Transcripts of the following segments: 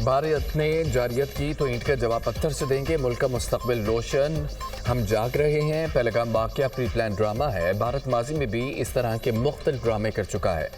भारत ने जारियत की तो ईंट का जवाब पत्थर से देंगे, मुल्क का मुस्तकबिल रोशन, हम जाग रहे हैं। पहलगाम वाक़या प्री प्लान ड्रामा है। भारत माजी में भी इस तरह के मुख्तलिफ ड्रामे कर चुका है।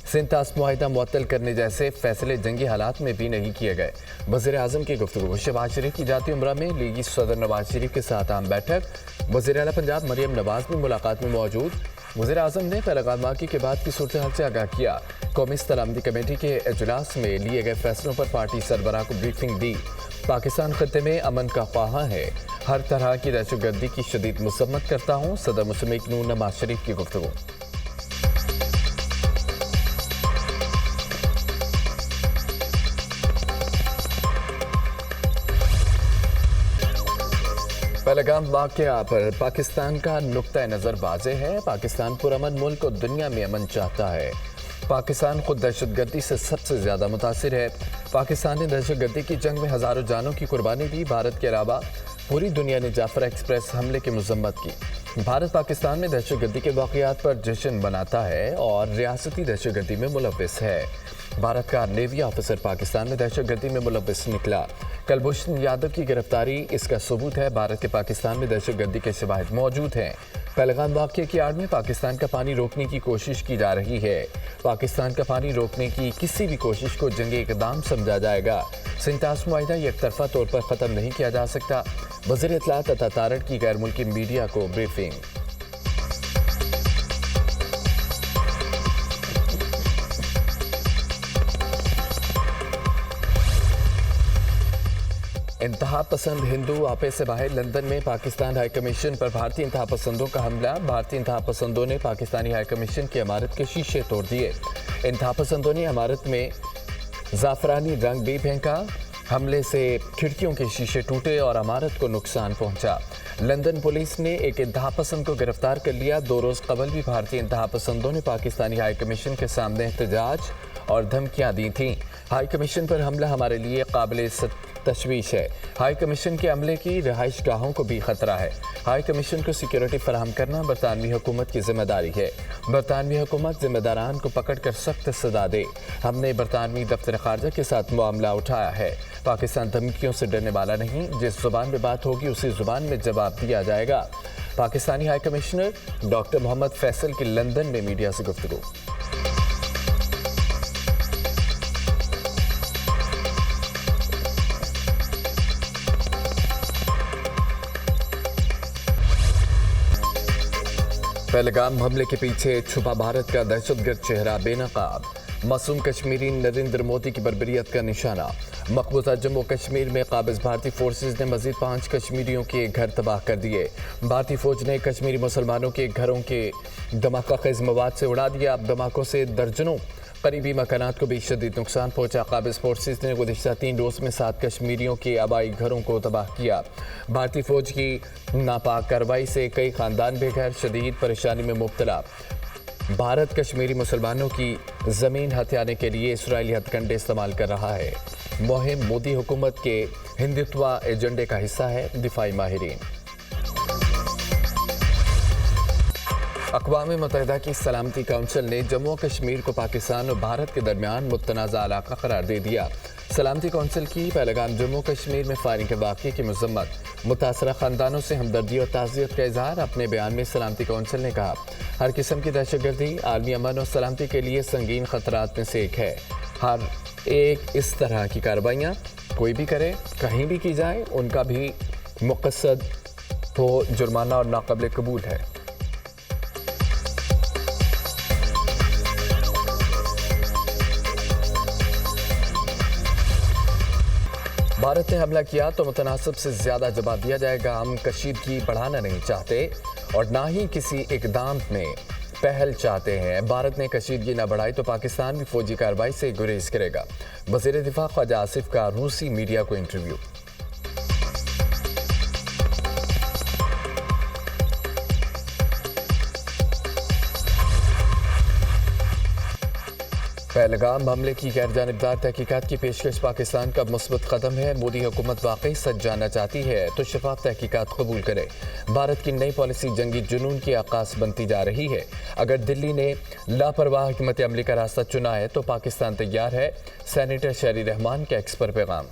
सिंतास मुआहिदा मुअत्तल करने जैसे फैसले जंगी हालात में भी नहीं किए गए। वज़ीर आज़म की गुफ्तगू। शहबाज शरीफ की जाती उम्रा में लीगी सदर नवाज शरीफ के साथ आम बैठक। वज़ीर आला पंजाब मरियम नवाज भी मुलाकात में मौजूद। वज़ीर आज़म ने पहलगाम वाक़े के बाद की सूरत हाल से आगाह किया। कौमी सलामती कमेटी के इजलास में लिए गए फैसलों पर पार्टी सरबराह को ब्रीफिंग दी। पाकिस्तान खत्ते में अमन का ख्वाहां है, हर तरह की दहशतगर्दी की शदीद मसम्मत करता हूँ। सदर मुस्लिम लीग नून नवाज शरीफ की गुफ्तगू। पहलगाम वाक़या पर पाकिस्तान का नुक्ता नज़र वाज़ेह है। पाकिस्तान पुरअमन मुल्क और दुनिया में अमन चाहता है। पाकिस्तान खुद दहशतगर्दी से सबसे ज़्यादा मुतासिर है। पाकिस्तान ने दहशतगर्दी की जंग में हज़ारों जानों की कुर्बानी दी। भारत के अलावा पूरी दुनिया ने जाफर एक्सप्रेस हमले की मजम्मत की। भारत पाकिस्तान में दहशतगर्दी के वाक़यात पर जश्न मनाता है और रियासती दहशतगर्दी में मुलव्विस है। भारत का नेवी ऑफिसर पाकिस्तान में दहशतगर्दी में मुलव्विस निकला। कुलभूषण यादव की गिरफ्तारी इसका सबूत है। भारत के पाकिस्तान में दहशतगर्दी के शवाहिद मौजूद हैं। पहलगाम वाक़ये की आड़ में पाकिस्तान का पानी रोकने की कोशिश की जा रही है। पाकिस्तान का पानी रोकने की किसी भी कोशिश को जंगी इक़दाम समझा जाएगा। सिंतास मुआहिदा एक तरफा तौर पर ख़त्म नहीं किया जा सकता। वज़ीर इत्तलात अता तारड़ की गैर मुल्की मीडिया को ब्रीफिंग। इंतहा पसंद हिंदू आपे से बाहर। लंदन में पाकिस्तान हाई कमीशन पर भारतीय इंतहा पसंदों का हमला। भारतीय इंतहा पसंदों ने पाकिस्तानी हाई कमीशन की इमारत के शीशे तोड़ दिए। इंतहा पसंदों ने इमारत में ज़ाफ़रानी रंग भी फेंका। हमले से खिड़कियों के शीशे टूटे और इमारत को नुकसान पहुंचा। लंदन पुलिस ने एक इंतहा पसंद को गिरफ्तार कर लिया। 2 रोज़ कबल भी भारतीय इंतहा पसंदों ने पाकिस्तानी हाई कमीशन के सामने एहतजाज और धमकियां दी थीं। हाई कमीशन पर हमला हमारे लिए काबिल तशवीश है। हाई कमीशन के अमले की रिहाइश गाहों को भी खतरा है। हाई कमीशन को सिक्योरिटी फराहम करना बरतानवी हुकूमत की जिम्मेदारी है। बरतानवी हुकूमत जिम्मेदारान को पकड़ कर सख्त सजा दे। हमने बरतानवी दफ्तर खारजा के साथ मामला उठाया है। पाकिस्तान धमकियों से डरने वाला नहीं। जिस जुबान में बात होगी उसी जुबान में जवाब दिया जाएगा। Pakistani high commissioner doctor Mohammad Faisal की लंदन में मीडिया से गुफ्तगू। पहलगाम हमले के पीछे छुपा भारत का दहशतगर्द चेहरा बेनकाब। मासूम कश्मीरी नरेंद्र मोदी की बर्बरियत का निशाना। मकबूजा जम्मू कश्मीर में काबिज भारतीय फोर्सेज ने मजीद 5 कश्मीरियों के घर तबाह कर दिए। भारतीय फौज ने कश्मीरी मुसलमानों के घरों के धमाका खेज मवाद से उड़ा दिया। धमाकों से दर्जनों करीबी मकानात को भी शदीद नुकसान पहुंचा। काबिज फोर्सेज ने गुज़िश्ता 3 रोज़ में 7 कश्मीरियों के आबाई घरों को तबाह किया। भारतीय फौज की नापाक कार्रवाई से कई खानदान बेघर शदीद परेशानी में मुब्तला। भारत कश्मीरी मुसलमानों की ज़मीन हथियाने के लिए इसराइली हथकंडे इस्तेमाल कर रहा है। मुहिम मोदी हुकूमत के हिंदुत्व एजेंडे का हिस्सा है। दिफाई माहिरीन। अक़वाम मुत्तहिदा की सलामती काउंसिल ने जम्मू कश्मीर को पाकिस्तान और भारत के दरमियान मुतनाज़ा इलाका करार दे दिया। सलामती काउंसिल की पहलगाम जम्मू कश्मीर में फायरिंग के वाक़ये की मज़म्मत। मुतासरा ख़ानदानों से हमदर्दी और ताज़ियत का इज़हार। अपने बयान में सलामती काउंसिल ने कहा, हर किस्म की दहशतगर्दी आलमी अमन और सलामती के लिए संगीन ख़तरात में से एक है। हर एक इस तरह की कार्रवाइयाँ कोई भी करे, कहीं भी की जाए, उनका भी मकसद हो जुर्माना और नाक़ाबिल कबूल है। भारत ने हमला किया तो मुतनासिब से ज़्यादा जवाब दिया जाएगा। हम कशीदगी बढ़ाना नहीं चाहते और ना ही किसी इकदाम में पहल चाहते हैं। भारत ने कशीदगी न बढ़ाई तो पाकिस्तान भी फौजी कार्रवाई से गुरेज करेगा। वज़ीर दिफा ख्वाजा आसिफ का रूसी मीडिया को इंटरव्यू। पहलगाम हमले की गैरजानिबदार तहकीकात की पेशकश पाकिस्तान का मुस्बत कदम है। मोदी हुकूमत वाकई सच जानना चाहती है तो शफाफ तहकीकात कबूल करे। भारत की नई पॉलिसी जंगी जुनून की आकाश बनती जा रही है। अगर दिल्ली ने लापरवाह हिकमत अमली का रास्ता चुना है तो पाकिस्तान तैयार है। सेनेटर शहरी रहमान का एक्स पर पैगाम।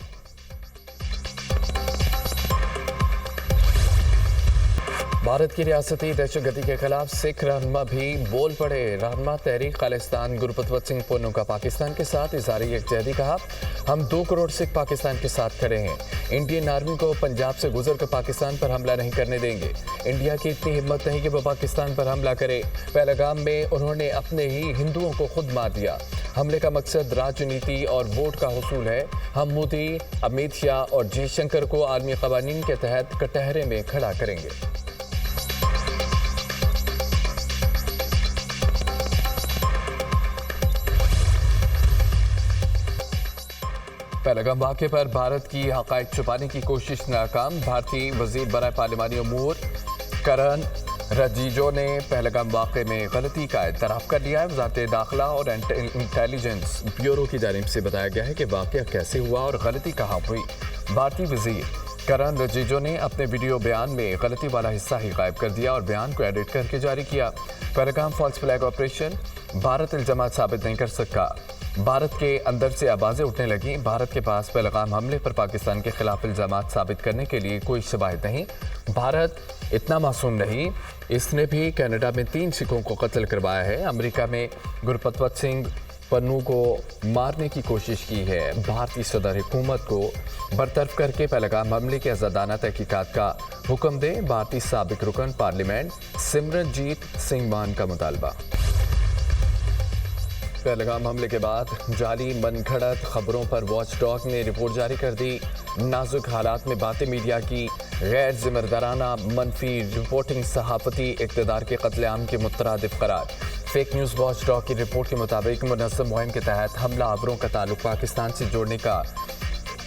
भारत की रियासती दहशतगर्दी के खिलाफ सिख रहनुमा भी बोल पड़े। रहनुमा तहरीक खालिस्तान गुरपतवत सिंह पुन्नू का पाकिस्तान के साथ इज़हार यकजहती कहा, हम 2 करोड़ सिख पाकिस्तान के साथ खड़े हैं। इंडियन आर्मी को पंजाब से गुजर कर पाकिस्तान पर हमला नहीं करने देंगे। इंडिया की इतनी हिम्मत नहीं कि वो पाकिस्तान पर हमला करे। पहलगाम में उन्होंने अपने ही हिंदुओं को खुद मार दिया। हमले का मकसद राजनीति और वोट का हुसूल है। हम मोदी, अमित शाह और जयशंकर को आलमी कवानीन के तहत कटहरे में खड़ा करेंगे। पहलगाम वाक़े पर भारत की हक़ाइक़ छुपाने की कोशिश नाकाम। भारतीय वज़ीर बराए पार्लिमानी अमूर करन रजीजो ने पहलगाम वाक़े में गलती का एतराफ़ कर लिया है। वज़ारत दाखिला और इंटेलिजेंस ब्यूरो की जानिब से बताया गया है कि वाक़या कैसे हुआ और गलती कहाँ हुई। भारतीय वज़ीर करन रजीजो ने अपने वीडियो बयान में गलती वाला हिस्सा ही गायब कर दिया और बयान को एडिट करके जारी किया। Pahalgam false flag operation Bharat इल्ज़ामात साबित नहीं कर सका। भारत के अंदर से आवाज़ें उठने लगी। भारत के पास पहलगाम हमले पर पाकिस्तान के खिलाफ इल्ज़ामात साबित करने के लिए कोई शवाहिद नहीं। भारत इतना मासूम नहीं, इसने भी कनाडा में 3 सिखों को कत्ल करवाया है। अमेरिका में गुरपतवत सिंह पन्नू को मारने की कोशिश की है। भारतीय सदर हुकूमत को बरतरफ करके पहलगाम हमले की आज़ादाना तहकीकात का हुक्म दे। भारतीय साबिक रुकन पार्लियामेंट सिमरनजीत सिंह मान का मुतालबा। पहलगाम हमले के बाद जाली मनगढ़ंत खबरों पर वॉच डॉग ने रिपोर्ट जारी कर दी। नाजुक हालात में बातें मीडिया की गैर जिम्मेदाराना मनफी रिपोर्टिंग सहाफ़ती इक़्तिदार के कत्लेआम के मुतरादिफ करार। फेक न्यूज़ वॉच डॉग की रिपोर्ट के मुताबिक मुनज़्ज़म मुहिम के तहत हमला आवरों का ताल्लुक पाकिस्तान से जोड़ने का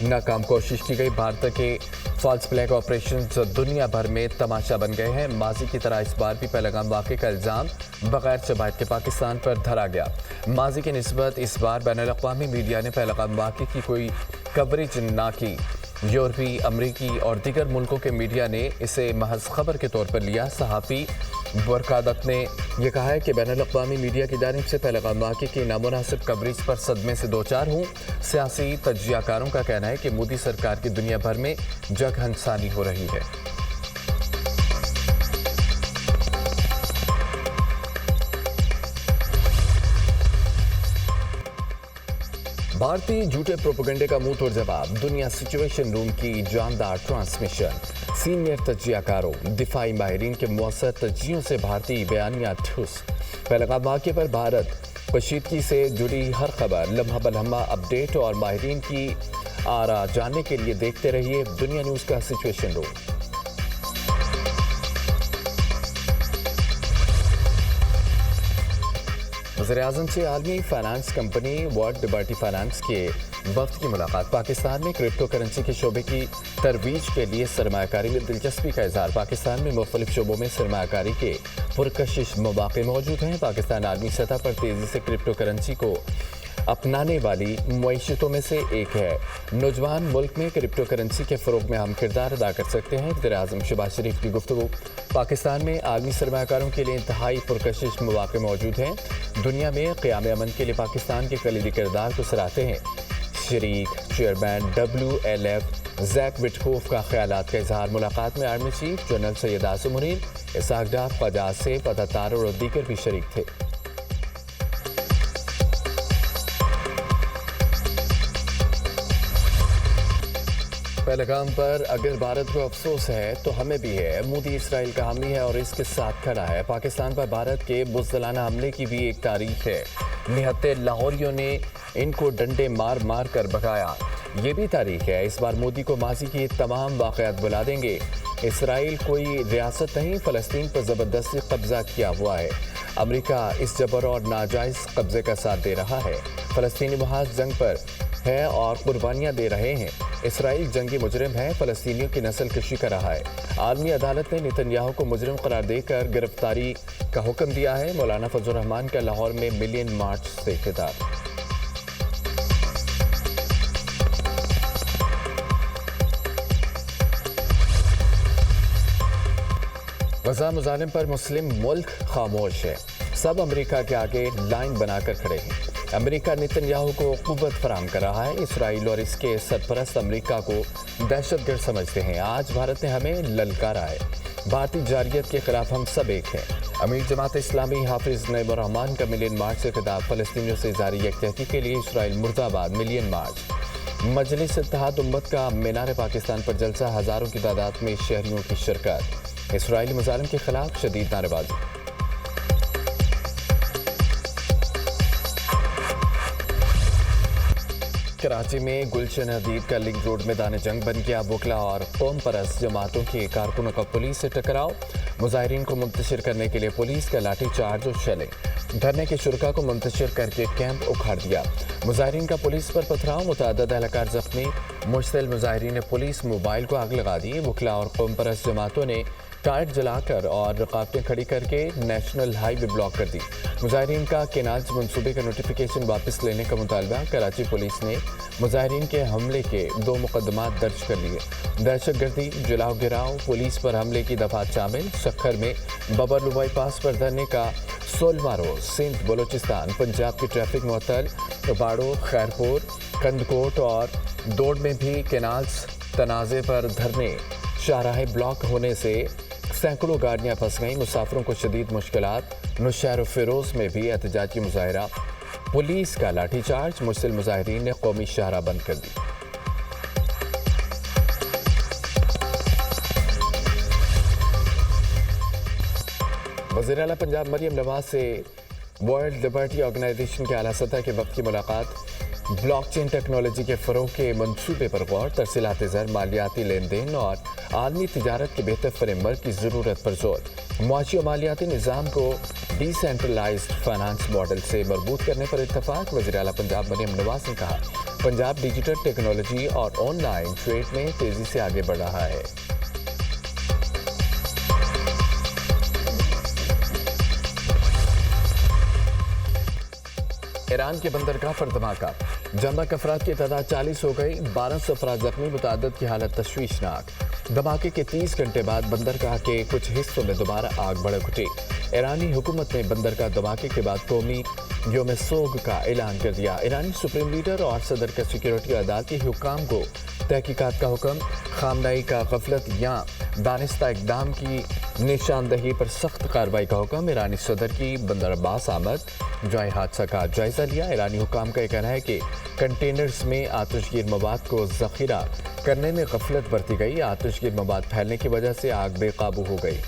नाकाम कोशिश की गई। भारत के फॉल्स फ्लैग ऑपरेशन दुनिया भर में तमाशा बन गए हैं। माजी की तरह इस बार भी पहलगाम वाक़े का इल्ज़ाम बगैर शवाहिद के पाकिस्तान पर धरा गया। माजी की निस्बत इस बार बैनुल-अक़वामी मीडिया ने पहलगाम वाक़े की कोई कवरेज ना की। यूरोपी, अमरीकी और दीगर मुल्कों के मीडिया ने इसे महज खबर के तौर पर लिया। सहाफ़ी बरकादत ने यह कहा है कि बैनुल-अक़वामी मीडिया की जानिब से पहलगाम वाक़े की नामुनासिब कवरेज पर सदमे से 2-4 हूँ। सियासी तज्ज़ियाकारों का कहना है कि मोदी सरकार की दुनिया भर में जगहंसानी हो रही है। भारतीय झूठे प्रोपेगेंडे का मुंह तोड़ जवाब। दुनिया सिचुएशन रूम की जानदार ट्रांसमिशन। सीनियर तज्ज़ियाकारों, दिफाई माहिरीन के मौसर तज्ज़ियों से भारतीय बयानिया ठुस। पहलगाम वाक़े पर भारत कशीदगी से जुड़ी हर खबर, लम्हा बलम्हा अपडेट और माहिरीन की आरा जानने के लिए देखते रहिए दुनिया न्यूज़ का सिचुएशन रूम। वज़ीर-ए-आज़म से आलमी finance company world liberty finance के वफ़द की मुलाकात। पाकिस्तान में क्रिप्टो करेंसी के शोबे की तरवीज के लिए सरमायाकारी में दिलचस्पी का इज़हार। पाकिस्तान में मुख्तलिफ शोबों में सरमायाकारी के पुरकशिश मौक़े मौजूद हैं। पाकिस्तान आलमी सतह पर तेज़ी से क्रिप्टो करेंसी को अपनाने वाली मईशतों में से एक है। नौजवान मुल्क में क्रिप्टो करेंसी के फ़रोग़ में अहम किरदार अदा कर सकते हैं। वज़ीर-ए-आज़म शहबाज शरीफ की गुफ्तगू। पाकिस्तान में आलमी सरमायाकारों के लिए इंतहाई पुरकशिश मौक़े मौजूद हैं। दुनिया में क़याम अमन के लिए पाकिस्तान के कलीदी किरदार को सराहते हैं। शरीक चेयरमैन WLF जैक विटकोफ का ख्यालात का इजहार। मुलाकात में army chief general Syed Asim Munir, Ishaq Dar, Khawaja Asif, अतातार और दीगर भी शरीक थे। पहलगाम पर अगर भारत को अफसोस है तो हमें भी है। मोदी इसराइल का हामी है और इसके साथ खड़ा है। पाकिस्तान पर भारत के बुज़दिलाना हमले की भी एक तारीख है। निहत्ते लाहौरियों ने इनको डंडे मार मार कर भगाया, ये भी तारीख है। इस बार मोदी को माजी की तमाम वाक़यात बुला देंगे। इसराइल कोई रियासत नहीं, फ़लस्तीन पर ज़बरदस्ती कब्ज़ा किया हुआ है। अमेरिका इस जबर और नाजायज़ कब्ज़े का साथ दे रहा है। फ़लस्तीनी महाज जंग पर है और कुर्बानियाँ दे रहे हैं। इसराइल जंगी मुजरिम है, फ़लस्तीनियों की नस्ल कशी कर रहा है। आलमी अदालत ने नेतन्याहू को मुजरिम करार देकर गिरफ्तारी का हुक्म दिया है। मौलाना फजल रहमान का लाहौर में मिलियन मार्च से खिताब। غزہ مظالم پر مسلم ملک خاموش ہے، سب امریکہ کے آگے لائن بنا کر کھڑے ہیں۔ امریکہ نتن یاہو کو قوت فراہم کر رہا ہے۔ اسرائیل اور اس کے سرپرست امریکہ کو دہشت گرد سمجھتے ہیں۔ آج بھارت نے ہمیں للکارا ہے، بھارتی جارحیت کے خلاف ہم سب ایک ہیں۔ امیر جماعت اسلامی حافظ نعیم الرحمان کا ملین مارچ سے خطاب، فلسطینیوں سے اظہار یکجہتی کے لیے اسرائیل مرد آباد ملین مارچ۔ مجلس اتحاد امت کا مینار پاکستان پر جلسہ، ہزاروں کی تعداد میں شہریوں کی شرکت۔ اسرائیلی مظالم کے خلاف شدید نعرے بازی۔ کراچی میں گلشن حدید کا لنک روڈ میدان جنگ بن گیا، وکلا اور قوم پرست جماعتوں کے کارکنوں کا پولیس سے ٹکراؤ، مظاہرین کو منتشر کرنے کے لیے پولیس کا لاٹھی چارج اور شیلنگ، دھرنے کے شرکاء کو منتشر کر کے کیمپ اکھاڑ دیا، مظاہرین کا پولیس پر پتھراؤ، متعدد اہلکار زخمی، مشتعل مظاہرین نے پولیس موبائل کو آگ لگا دی، وکلا اور قوم پرست جماعتوں نے ٹائر جلا کر اور رکاوٹیں کھڑی کر کے نیشنل ہائی وے بلاک کر دی، مظاہرین کا کینالز منصوبے کا نوٹیفیکیشن واپس لینے کا مطالبہ، کراچی پولیس نے مظاہرین کے حملے کے 2 مقدمات درج کر لیے، دہشت گردی، جلاؤ گراؤ، پولیس پر حملے کی دفعات شامل، سکھر میں ببر لوائی پاس پر دھرنے کا 16واں روز، سندھ بلوچستان پنجاب کی ٹریفک معطل، باڑو، خیرپور، کندکوٹ اور دوڑ میں بھی کینالز تنازع پر دھرنے، شاہراہیں بلاک ہونے سے سینکڑوں گاڑیاں پھنس گئیں، مسافروں کو شدید مشکلات، نوشہر و فیروز میں بھی احتجاجی مظاہرہ، پولیس کا لاٹھی چارج، مشتعل مظاہرین نے قومی شاہراہ بند کر دی۔ وزیر اعلیٰ پنجاب مریم نواز سے ورلڈ لبرٹی آرگنائزیشن کے اعلیٰ سطح کے وقت کی ملاقات، بلاک چین ٹیکنالوجی کے فروغ کے منصوبے پر غور، ترسیلات زر، مالیاتی لین دین اور عالمی تجارت کے بہتر فریم ورک کی ضرورت پر زور، معاشی و مالیاتی نظام کو ڈی سینٹرلائزڈ فائنانس ماڈل سے مربوط کرنے پر اتفاق، وزیر اعلیٰ پنجاب مریم نواز نے کہا پنجاب ڈیجیٹل ٹیکنالوجی اور آن لائن ٹریڈ میں تیزی سے آگے بڑھ رہا ہے۔ ایران کے بندرگاہ پر دھماکہ، جاں بحق افراد کی تعداد 40 ہو گئی، 1200 افراد زخمی، متعدد کی حالت تشویشناک۔ دھماکے کے 30 گھنٹے بعد بندرگاہ کے کچھ حصوں میں دوبارہ آگ بھڑک اٹھی۔ ایرانی حکومت نے بندرگاہ دھماکے کے بعد قومی یوم سوگ کا اعلان کر دیا۔ ایرانی سپریم لیڈر اور صدر کا سیکیورٹی عدالتی حکام کو تحقیقات کا حکم، خامنئی کا غفلت یا دانستہ اقدام کی نشاندہی پر سخت کارروائی کا حکم، ایرانی صدر کی بندر عباس آمد، جائے حادثہ کا جائزہ لیا۔ ایرانی حکام کا یہ کہنا ہے کہ کنٹینرز میں آتش گیر مواد کو ذخیرہ کرنے میں غفلت برتی گئی، آتش گیر مواد پھیلنے کی وجہ سے آگ بے قابو ہو گئی۔